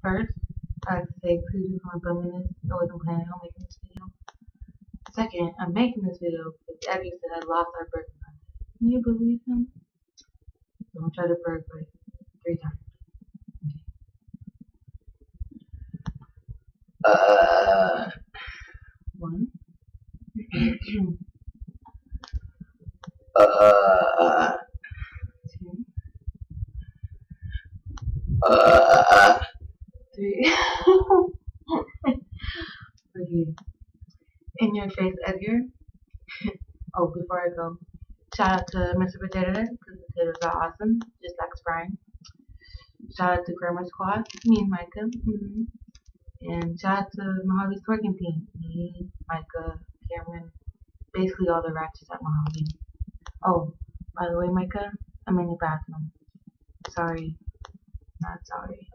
First, I'd like to say excuse me for filming this. I wasn't planning on making this video. Second, I'm making this video because Abby said I lost our birthday. Can you believe him? So I'm trying to burp like 3 times. One. Two. 3. Okay. In your face, Edgar. Oh, before I go, shout out to Mr. Potato Head because the potatoes are awesome, just like Brian. Shout out to Grammar Squad, me and Micah. And shout out to Mojave's twerking team, me, Micah, Cameron, basically all the ratchets at Mojave. Oh, by the way, Micah, I'm in your bathroom. Sorry, not sorry.